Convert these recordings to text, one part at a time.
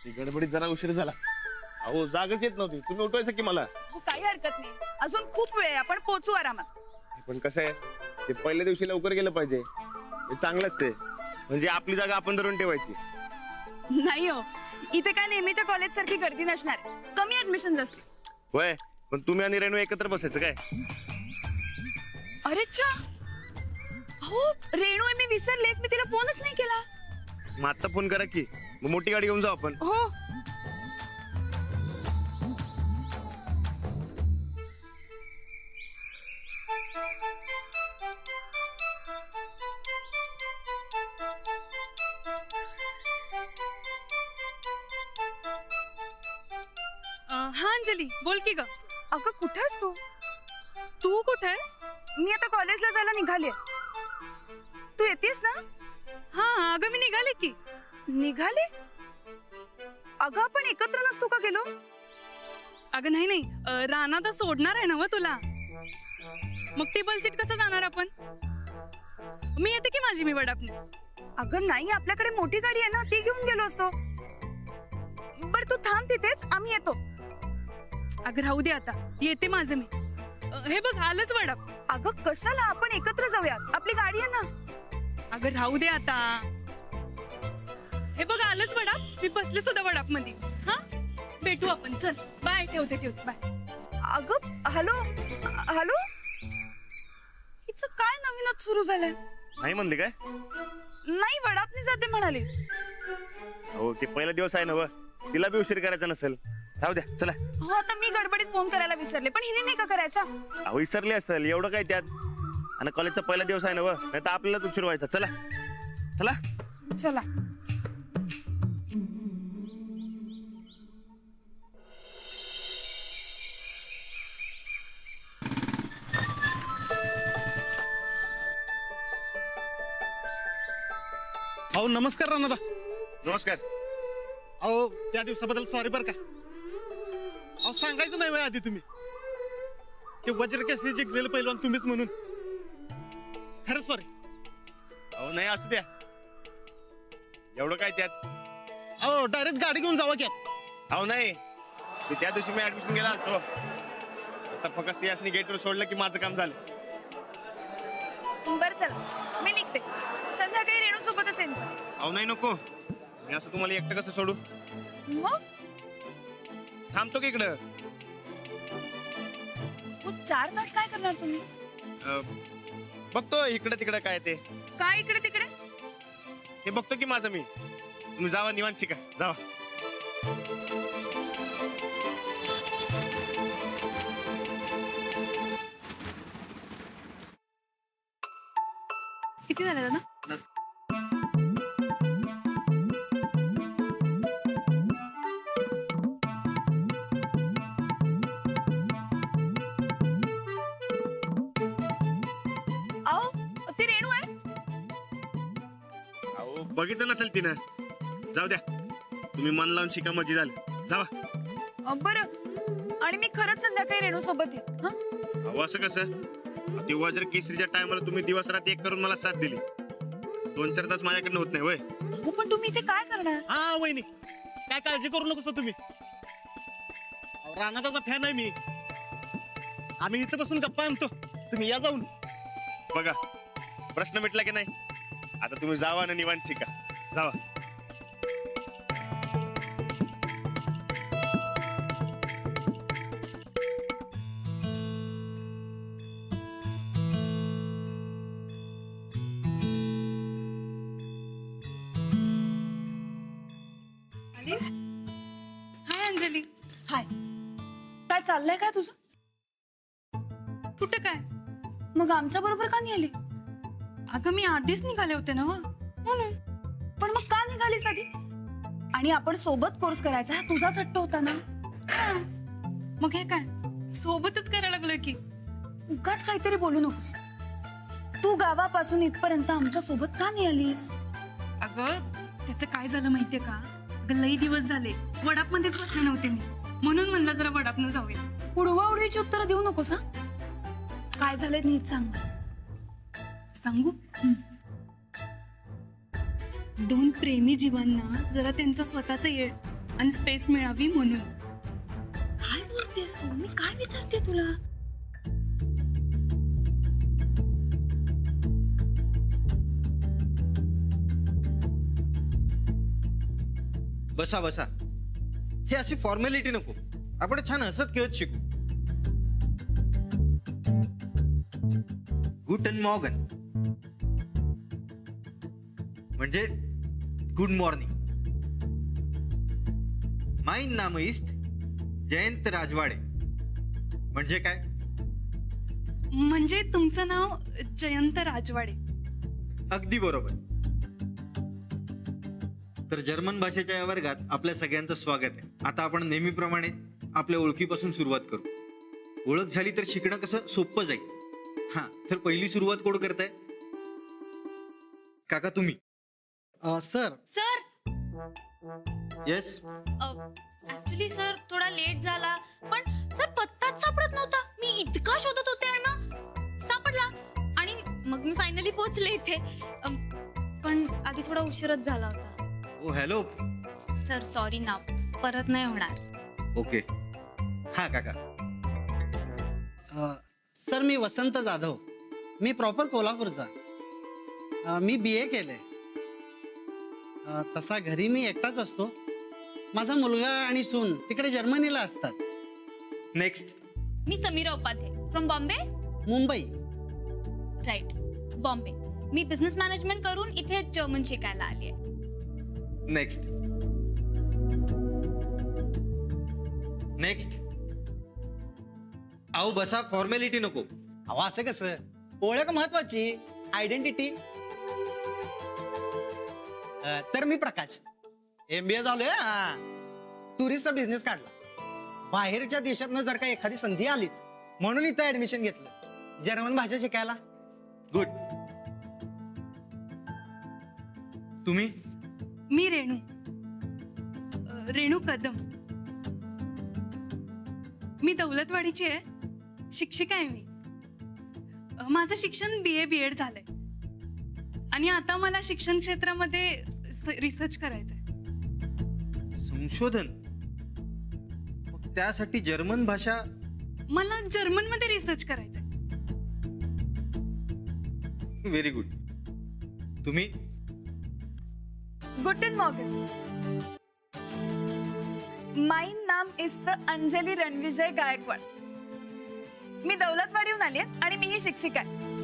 ती गडबडीत जरा उशीर झाला. अहो जागच येत नव्हती, तुम्ही उठवायचं की मला. हो, काही हरकत नाही, अजून खूप वेळ आहे, आपण पोहोचू आरामात. पण कसं आहे, ते पहिल्या दिवशी लवकर गेलं पाहिजे, हे चांगलंच ते. म्हणजे आपली जागा आपण धरून ठेवायची. नाही हो, इथे काय नेहमीच्या कॉलेज सारखी गर्दी नसणार, कमी ऍडमिशन असतील. होय, पण तुम्ही आणि रेणू एकत्र बसायचं काय? अरे चा, हो रेणू आहे, मी विसरलेच, मी तिला फोनच नाही केला. मग आता फोन करा की, मग मोठी गाडी घेऊन जाऊ आपण. हो. हा अंजली, बोल की ग. अगं कुठे आहेस तू? तू कुठे आहेस? मी आता कॉलेजला जायला निघाले. तू येतेस ना? हा अगं मी निघाले की. निघाले? अगं आपण एकत्र नसतो का गेलो? अगं नाही नाही, राणा तर सोडणार आहे ना व तुला. मग टेबल सीट कसं जाणार आपण? मी येते की माझी मी वडापने. अगं नाही, आपल्याकडे मोठी गाडी आहे ना, ती घेऊन गेलो असतो. बर तू थांब तिथेच, आम्ही येतो. अगं राहू दे आता, येते माझं मी. हे बघ आलंच वडाप. अगं कशाला, आपण एकत्र जाऊयात, आपली गाडी आहे ना. अगं राहू दे आता. हे बघ आलंच वडाप, मी बसले सुद्धा वडाप मध्ये. हा भेटू आपण, चल बाय. ठेवते बाय. अगं हॅलो हॅलो, हिचं काय नवीनच सुरू झालंय? नाही म्हणले काय? नाही, वडापनी जाते म्हणाले. हो, ते पहिला दिवस आहे ना व, तिला बी उशीर करायचा नसेल. राहू द्या, चला. हो, आता मी गडबडीत फोन करायला विसरले, पण हिने नाही का करायचा? अहो विसरली असेल, एवढं काय त्यात. आणि कॉलेजचा पहिला दिवस आहे ना व, नाही तर आपल्यालाच उशीर व्हायचा. चला चला चला. अहो नमस्कार राणादा. नमस्कार. अहो त्या दिवसाबद्दल सॉरी बरं का. अहो सांगायचं नाही आधी तुम्ही, ते वज्रकेसरी जिंकलेलं पहिलवान तुम्हीच म्हणून. खरं सॉरी. अहो नाही, असू द्या, एवढं काय त्यात. अहो डायरेक्ट गाडी घेऊन जावा की. अहो नाही, ते त्या दिवशी मी ऍडमिशन गेला असतो. आता फक्त यासनी गेटवर सोडलं की माझं काम झालं. बर चला, मी निघते. संध्याकाळी रेणू सोबतच येईन. अहो नाही, नको. मी असं तुम्हाला एकटं कसं सोडू? मग थांबतो की इकडं. मग 4 तास काय करणार तुम्ही? बघतो इकडं तिकडं काय ते. काय इकडे तिकडे? ते बघतो की माझं मी. तुम्ही जावा, निवांत शिका, जावा. किती झालं दादा? आओ, ती रेणू आहे. अहो बघितलं नसेल तिनं. जाऊ द्या, तुम्ही मन लावून शिका, मजी झालं, जावा. बरं, आणि मी खरंच संध्याकाळी रेणू सोबत येईन. हा, अहो असं कसं? ते वज्र केसरीच्या टायमाला तुम्ही दिवस रात्री एक करून मला साथ दिली. 2-4 तास माझ्याकडनं होत नाही होय. हो, पण तुम्ही इथे काय करणार? हा वहिनी, काय काळजी करू नकोस तुम्ही. अहो राणादाचा फॅन आहे मी. आम्ही इथं बसून गप्पा आणतो, तुम्ही या जाऊन. बघा, प्रश्न मिटला की नाही. आता तुम्ही जावा आणि निवांत शिका, जावा. आलीस? हाय अंजली. हाय. काय चाललंय काय तुझं? कुठं काय? मग आमच्या बरोबर का नाही आली? अगं मी आधीच निघाले होते ना व, म्हणून. पण मग का निघालीस आधी? आणि आपण सोबत कोर्स करायचा, हा तुझाच हट्ट होता ना. हा. मग हे काय, सोबतच करायला लागलोय की. उगाच काहीतरी बोलू नकोस. तू गावापासून इथपर्यंत आमच्या सोबत का नाही आलीस? अगं त्याचं काय झालं माहितीये का? अगं लई दिवस झाले वडाप मध्येच बसले नव्हते मी, म्हणून म्हणलं जरा वडापनं जाऊया. उडवा उडवीची उत्तर देऊ नकोस. हा, काय झालंय नीट सांग. सांगू? 2 प्रेमी जीवांना जरा त्यांचं स्वतःचं येळ आणि स्पेस मिळावी म्हणून. काय बोलतेस तू? मी काय विचारते तुला? बसा बसा. हे अशी फॉर्मॅलिटी नको. आपण छान हसत खेळत शिकू. गुटन मॉर्गन म्हणजे गुड मॉर्निंग. माइन नाम इस्ट जयंत राजवाडे. म्हणजे काय? म्हणजे तुमचं नाव जयंत राजवाडे. अगदी बरोबर. तर जर्मन भाषेच्या या वर्गात आपल्या सगळ्यांचं स्वागत आहे. आता आपण नेहमीप्रमाणे आपल्या ओळखीपासून सुरुवात करू. ओळख झाली तर शिकणं कसं सोपं जाईल. हा, तर पहिली सुरुवात कोण करताय? काका तुम्ही. Sir sir yes. Actually sir थोडा लेट झाला पण सर पत्ताच सापडत नव्हता. मी इतका शोधत होते आणि सापडला आणि मग मी फायनली पोहोचले इथे. पण आधी थोडा उशीरच झाला होता. ओ हॅलो. सर सॉरी ना, परत नाही होणार. ओके. हा काका. सर मी वसंत जाधव. मी प्रॉपर कोल्हापूरचा. मी BA केलंय. तसा घरी मी एकटाच असतो. माझा मुलगा आणि सून तिकडे जर्मनीला असतात. नेक्स्ट. मी समीरा उपाध्ये फ्रॉम बॉम्बे. मुंबई. राईट, बॉम्बे. मी बिझनेस मॅनेजमेंट करून इथे जर्मन शिकायला आली आहे. नेक्स्ट. नेक्स्ट. आओ बसा. फॉर्मॅलिटी नको. अहो असं कसं? ओळख महत्वाची, आयडेंटिटी. तर मी प्रकाश, MBA झालोय. टुरिस्टचा बिझनेस काढला. बाहेरच्या देशातनं जर का एखादी संधी आलीच म्हणून इथं ऍडमिशन घेतलं जर्मन भाषा शिकायला. गुड. तुम्ही? मी रेणू, रेणू कदम. मी दौलतवाडीची आहे. शिक्षिका आहे मी. माझं शिक्षण BA BEd झालंय आणि आता मला शिक्षण क्षेत्रामध्ये रिसर्च करायचंय. संशोधन? मग त्यासाठी जर्मन भाषा? मला जर्मन मध्ये रिसर्च करायचंय. Very good. तुम्ही? गुटन मॉर्गन. माइन नाम इज अंजली रणविजय गायकवाड. मी दौलतवाडीहून आली आहे आणि मी ही शिक्षिका आहे.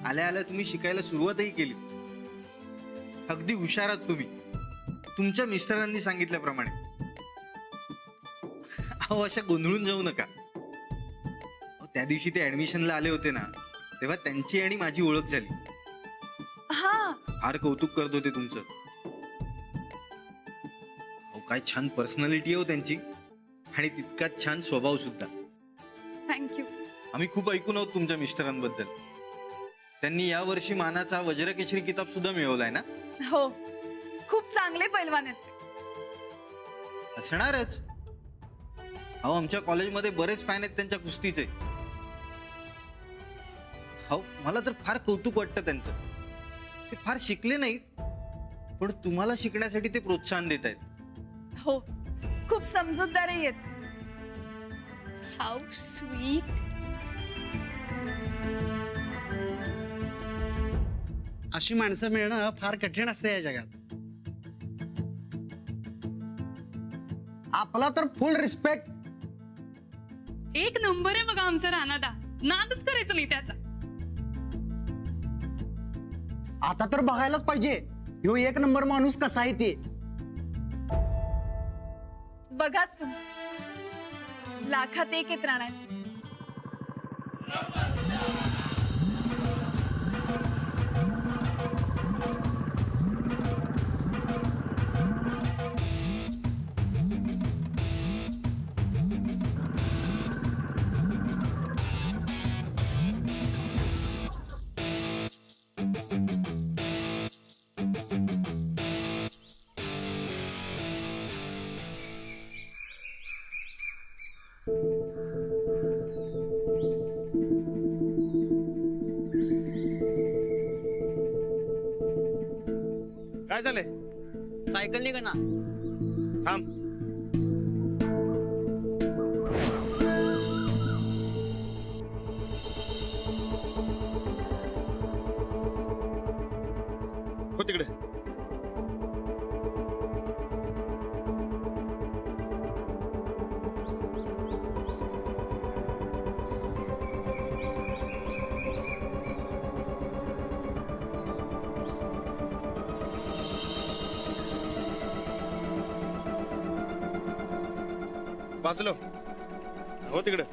आल्या आल्या तुम्ही शिकायला सुरुवातही केली. अगदी हुशार आहात तुम्ही, तुमच्या मिस्टरांनी सांगितल्याप्रमाणे. अहो अशा गोंधळून जाऊ नका. त्या दिवशी ते ऍडमिशनला आले होते ना, तेव्हा त्यांची आणि माझी ओळख झाली. हा, फार कौतुक करत होते तुमचं. अहो काय छान पर्सनॅलिटी आहे हो त्यांची, आणि तितकाच छान स्वभाव सुद्धा. थँक्यू. आम्ही खूप ऐकून आहोत तुमच्या मिस्टरांबद्दल. त्यांनी यावर्षी मानाचा वज्रकेशरी किताब सुद्धा मिळवलाय ना? हो, खूप चांगले पैलवान आहेत. असणारच. अहो आमच्या कॉलेजमध्ये बरेच फॅन आहेत त्यांच्या कुस्तीचे. हो, मला तर फार कौतुक वाटतं त्यांचं. ते फार शिकले नाहीत पण तुम्हाला शिकण्यासाठी ते प्रोत्साहन देत आहेत. हो, खूप समजूतदारही आहेत. How sweet. अशी माणसं मिळणं फार कठीण असते या जगात. आपला तर फुल रिस्पेक्ट. एक नंबर आहे बघा आमचा राणादा. नादच करायचं नाही त्याचा. आता तर बघायलाच पाहिजे ह्यो एक नंबर माणूस कसा आहे ते. बघाच तुम्ही, लाखात एक आहेत राणा. काय झालंय? सायकल निघा ना. थांब. हो तिकडे. बाजूला हो तिकडे.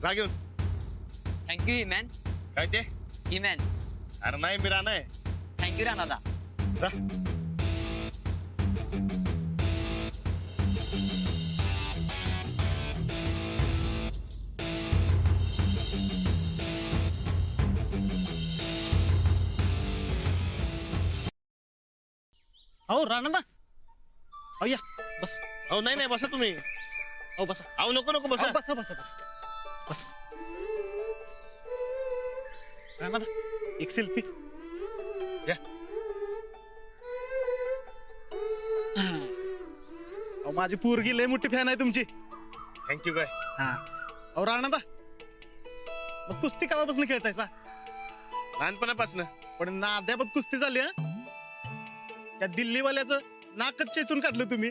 जा घेऊन. थँक्यू हिमॅन. काय ते? हिमॅन. अरे नाही मी राणा आहे. थँक्यू राणादा. जा. अहो राणा ना, अहो या बस. अहो नाही नाही बसा तुम्ही. अहो बसा. अहो नको नको बसा. अहो, बसा बसा बसा बसा. राणा ना, एक सेल्फी या. अहो माझी पोरगी लय मोठी फॅन आहे तुमची. थँक्यू काय. अहो राणा दा, मग कुस्ती केव्हापासून खेळतायसा? लहानपणापासून. पण नाद्यापत कुस्ती झाली हा. त्या दिल्लीवाल्याचं नाकच चेचून काढलं तुम्ही.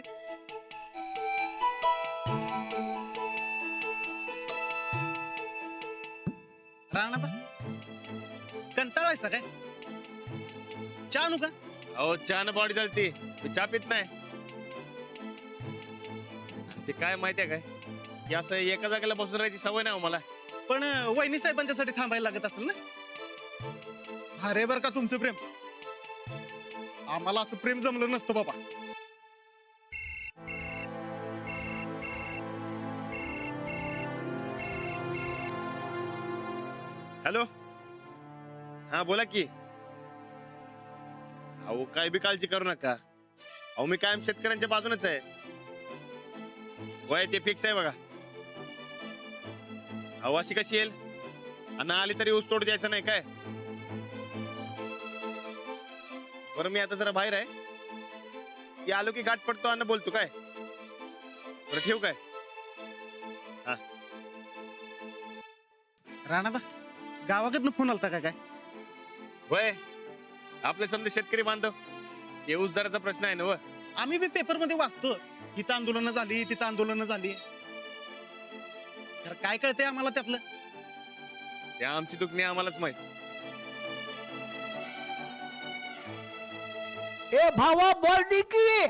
राणा दा, कंटाळायचा काय? चहा आणू का? अहो चहानं बॉडी जळती. मी चहा पित नाही. ते काय माहितीये काय की असं एका जागेला बसून राहायची सवय नाही हो मला. पण वहिनी साहेबांच्यासाठी थांबायला लागत असेल ना. अरे बर का तुमचं प्रेम. आम्हाला असं प्रेम जमलं नसतं बाबा. हॅलो. हा बोला की. अहो काय बी काळजी करू नका. अहो मी कायम शेतकऱ्यांच्या बाजूनच आहे. वय ते फिक्स आहे बघा. अहो अशी कशी येईल? आणि आली तरी ऊस तोड द्यायचं नाही काय. बरं मी आता जरा बाहेर आहे. ती आलो की गाठ पडतो आणि बोलतो काय. बरं ठेवू काय. राणा दा, गावाकडनं फोन आलता का काय? वय आपले समजा शेतकरी बांधव हे ऊस दराचा प्रश्न आहे ना व. आम्ही बी पेपर मध्ये वाचतो, इथं आंदोलनं झाली तिथं आंदोलनं झाली. तर काय कळतंय आम्हाला त्यातलं? त्या आमची दुखणी आम्हालाच माहित. ए भावा बोल की.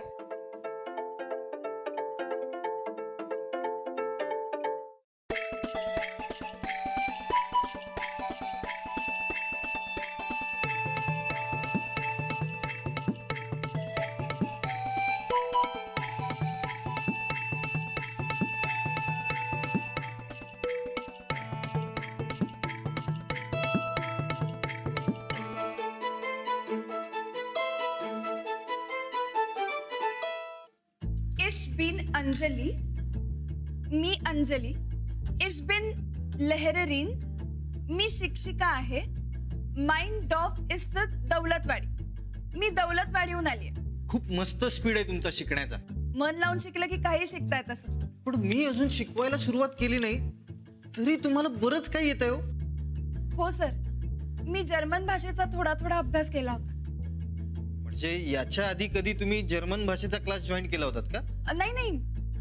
इश बिन अंजली. मी अंजली. इश बिन लहररीन. मी शिक्षिका आहे. Mind of is the Daulatwadi. मी दौलतवाडीहून आली आहे. खूप मस्त स्पीड आहे तुमचा शिकण्याचा. मन लावून शिकलं की काही शिकता येतं सर. पण मी अजून शिकवायला सुरुवात केली नाही तरी तुम्हाला बरंच काही येत आहे हो. हो सर, मी जर्मन भाषेचा थोडा थोडा अभ्यास केला होता. म्हणजे याच्या आधी कधी तुम्ही जर्मन भाषेचा क्लास जॉईन केला होतात का? नाही नाही,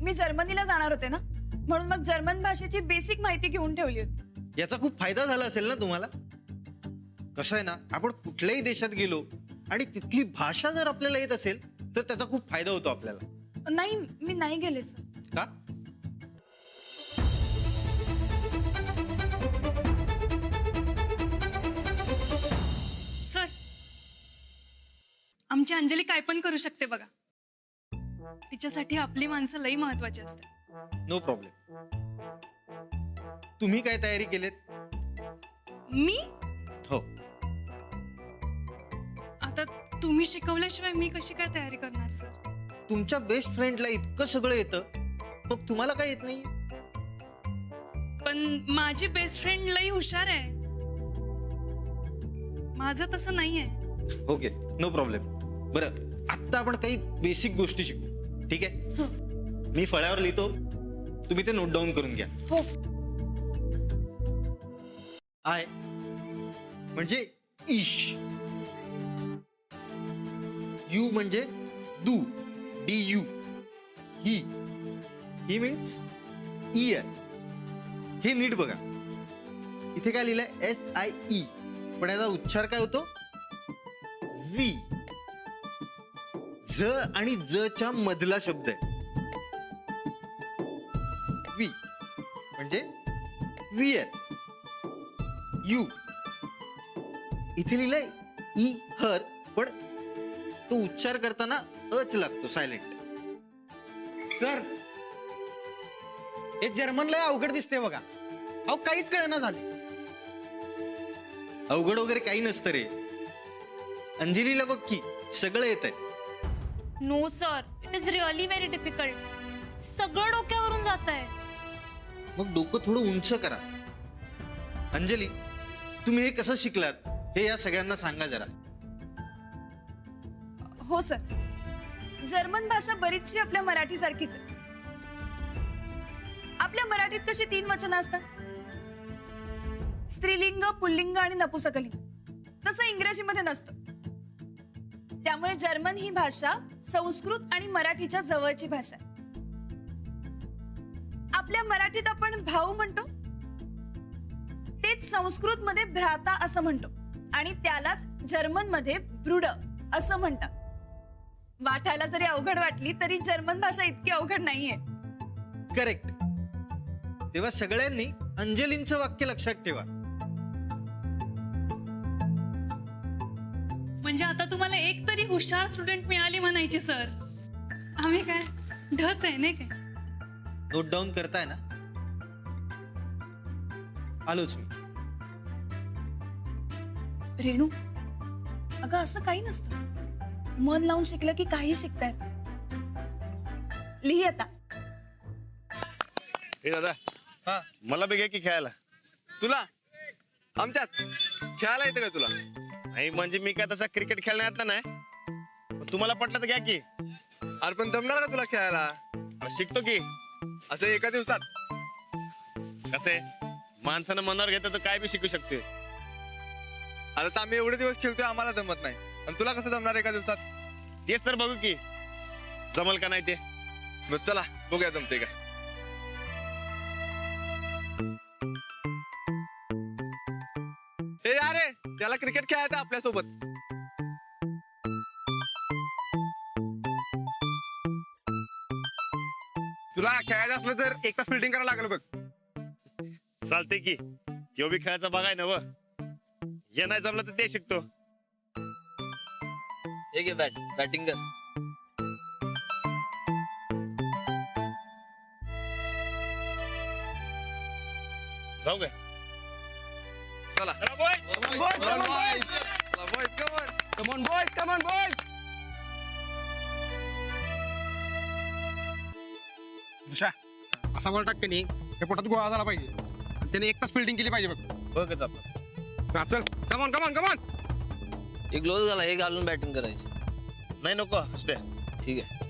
मी जर्मनीला जाणार होते ना, म्हणून मग जर्मन भाषेची बेसिक माहिती घेऊन ठेवली होती. याचा खूप फायदा झाला असेल ना तुम्हाला. कसं आहे ना, आपण कुठल्याही देशात गेलो आणि तिथली भाषा जर आपल्याला येत असेल तर त्याचा खूप फायदा होतो आपल्याला. नाही, मी नाही गेले सर. का? सर, आमची अंजली काय पण करू शकते बघा. तिच्यासाठी आपली माणसं लई महत्वाची असतात. No problem. तुम्ही काय तयारी केलीत? मी हो. आता तुम्ही शिकवल्याशिवाय मी कशी काय तयारी करणार सर? तुमच्या बेस्ट फ्रेंडला इतकं सगळं येतं, मग तुम्हाला काय येत नाही? पण माझी बेस्ट फ्रेंड लई हुशार आहे. माझं तसं नाहीये. Okay, no problem. बरं, आत्ता आपण काही बेसिक गोष्टी शिकू, ठीक आहे? मी फळ्यावर लिहितो, तुम्ही ते नोट डाऊन करून घ्या. हो. आय म्हणजे ईश, यू म्हणजे दू, DU. ही मीन्स इयर. हे नीट बघा, इथे काय लिहिलंय? SIE, पण याचा उच्चार काय होतो? झी. झ आणि जच्या मधला शब्द आहे. वी म्हणजे वियर. यू इथे लिहिलंय ई हर, पण तो उच्चार करताना अच लागतो, सायलेंट. सर, हे जर्मन लय अवघड दिसते बघा. अहो काहीच कळना झाले. अवघड वगैरे काही नसतं रे. अंजलीला बघ की सगळं येत आहे. No sir, it is really very difficult. सगळं डोक्यावरून जात आहे. मग डोकं थोडं उंच करा. अंजली, तुम्ही हे कसं शिकलात हे या सगळ्यांना सांगा जरा. हो सर, जर्मन भाषा बरीचशी आपल्या मराठीसारखीच आहे. आपल्या मराठीत कशी 3 वचनं असतात, स्त्रीलिंग, पुल्लिंग आणि नपुसकलिंग, तसं इंग्रजीमध्ये नसतं. त्यामुळे जर्मन ही भाषा संस्कृत आणि मराठीच्या जवळची भाषा आहे. आपल्या मराठीत आपण भाऊ म्हणतो, तेच संस्कृत मध्ये भ्राता असं म्हणतो, आणि त्यालाच जर्मन मध्ये ब्रुड असं म्हणतात. वाटायला जरी अवघड वाटली तरी जर्मन भाषा इतकी अवघड नाहीये. करेक्ट. तेव्हा सगळ्यांनी अंजलींचं वाक्य लक्षात ठेवा. म्हणजे आता तुम्हाला एक तरी हुशार स्टुडंट मिळाली म्हणायची सर. आम्ही काय ढच आहे नाही काय? नोट डाऊन करताय ना? आलोच मी. रेणू, अगं असं काही नसतं. मन लावून शिकलं की काही शिकतायत. लिही आता. हे दादा, हा, मला बी घ्या की खेळायला. तुला आमच्यात खेळायला येतं का तुला? नाही म्हणजे मी काय तसा क्रिकेट खेळण्यातला नाही, पण तुम्हाला पटलं तर घ्या की. अरे पण जमणार का तुला खेळायला? अरे शिकतो की. असं एका दिवसात? कसे माणसानं मनावर घेतं तर काय बी शिकू शकते. अरे तर आम्ही एवढे दिवस खेळतोय, आम्हाला जमत नाही, आणि तुला कसं जमणार एका दिवसात? तेच तर बघू की जमल का नाही ते. मग चला बघूया जमते काय. हे अरे त्याला क्रिकेट खेळायचं आपल्यासोबत. तुला खेळायचं असलं तर एक तास फिल्डिंग करायला लागलं बघ. चालते की. तो बी खेळायचा बघाय ना व. हे नाही जमलं तर ते शिकतो. हे घे बॅटिंग कर. जाऊ काय? चला दुसरा असा बॉल टाकते नाही, हे पोटात गोळा झाला पाहिजे, आणि त्याने एक तास फिल्डिंग केली पाहिजे बघ. बघच आपलं. हा, चल कमॉन कमॉन कमॉन. एक ग्लोव्ह घाला, हे घालून बॅटिंग करायची. नाही नको असू द्या. ठीक आहे.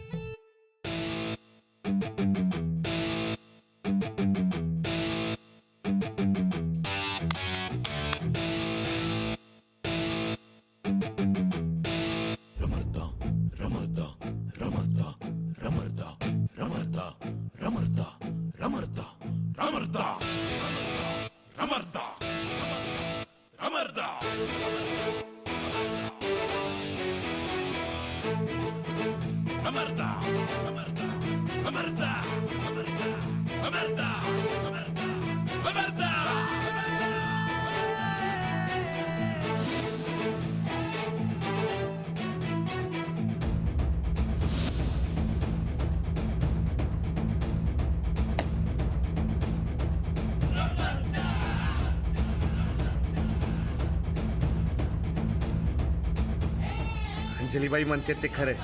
अंजलीबाई म्हणते ते खरंय,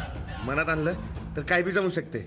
मनात आणलं तर काय बी जमू शकते.